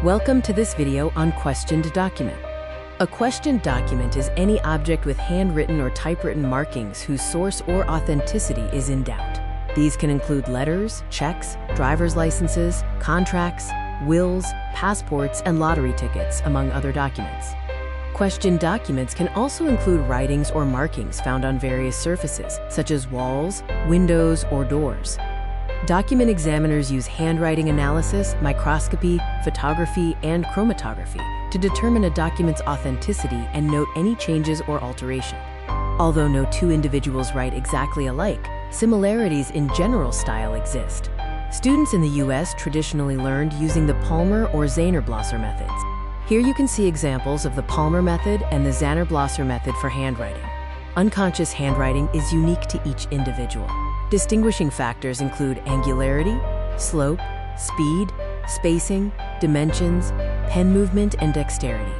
Welcome to this video on questioned document. A questioned document is any object with handwritten or typewritten markings whose source or authenticity is in doubt. These can include letters, checks, driver's licenses, contracts, wills, passports, and lottery tickets, among other documents. Questioned documents can also include writings or markings found on various surfaces, such as walls, windows, or doors. Document examiners use handwriting analysis, microscopy, photography, and chromatography to determine a document's authenticity and note any changes or alteration. Although no two individuals write exactly alike, similarities in general style exist. Students in the US traditionally learned using the Palmer or Zaner-Blosser methods. Here you can see examples of the Palmer method and the Zaner-Blosser method for handwriting. Unconscious handwriting is unique to each individual. Distinguishing factors include angularity, slope, speed, spacing, dimensions, pen movement, and dexterity.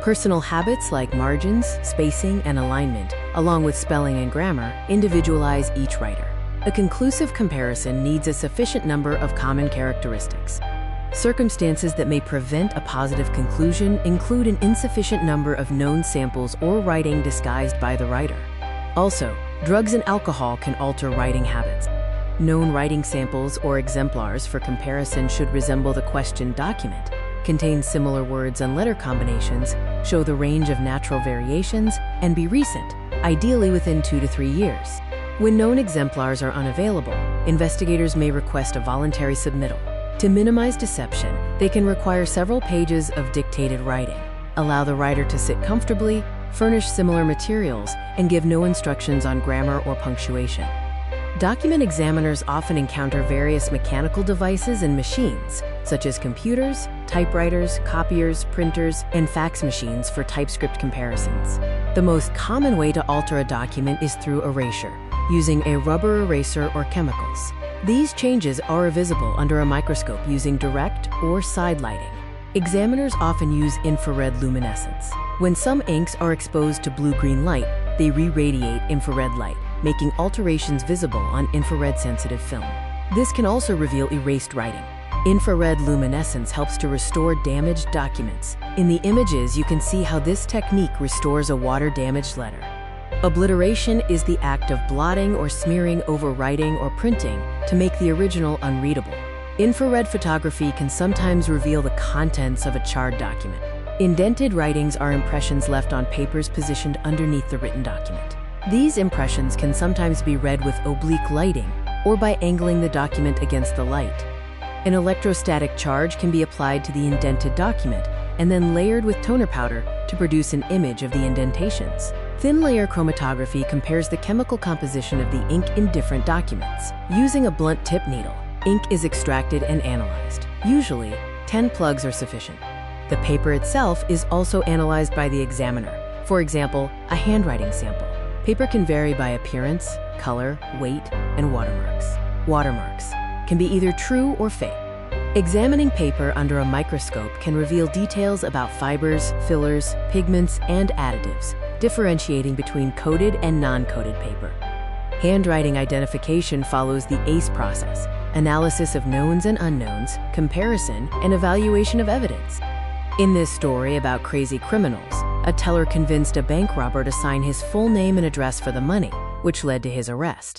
Personal habits like margins, spacing, and alignment, along with spelling and grammar, individualize each writer. A conclusive comparison needs a sufficient number of common characteristics. Circumstances that may prevent a positive conclusion include an insufficient number of known samples or writing disguised by the writer. Also, drugs and alcohol can alter writing habits. Known writing samples or exemplars for comparison should resemble the questioned document, contain similar words and letter combinations, show the range of natural variations, and be recent, ideally within 2 to 3 years. When known exemplars are unavailable, investigators may request a voluntary submittal. To minimize deception, they can require several pages of dictated writing, allow the writer to sit comfortably, furnish similar materials, and give no instructions on grammar or punctuation. Document examiners often encounter various mechanical devices and machines, such as computers, typewriters, copiers, printers, and fax machines for typescript comparisons. The most common way to alter a document is through erasure, using a rubber eraser or chemicals. These changes are visible under a microscope using direct or side lighting. Examiners often use infrared luminescence. When some inks are exposed to blue-green light, they re-radiate infrared light, making alterations visible on infrared-sensitive film. This can also reveal erased writing. Infrared luminescence helps to restore damaged documents. In the images, you can see how this technique restores a water-damaged letter. Obliteration is the act of blotting or smearing over writing or printing to make the original unreadable. Infrared photography can sometimes reveal the contents of a charred document. Indented writings are impressions left on papers positioned underneath the written document. These impressions can sometimes be read with oblique lighting or by angling the document against the light. An electrostatic charge can be applied to the indented document and then layered with toner powder to produce an image of the indentations. Thin layer chromatography compares the chemical composition of the ink in different documents. Using a blunt tip needle, ink is extracted and analyzed. Usually, 10 plugs are sufficient. The paper itself is also analyzed by the examiner. For example, a handwriting sample. Paper can vary by appearance, color, weight, and watermarks. Watermarks can be either true or fake. Examining paper under a microscope can reveal details about fibers, fillers, pigments, and additives, differentiating between coated and non-coated paper. Handwriting identification follows the ACE process: analysis of knowns and unknowns, comparison, and evaluation of evidence. In this story about crazy criminals, a teller convinced a bank robber to sign his full name and address for the money, which led to his arrest.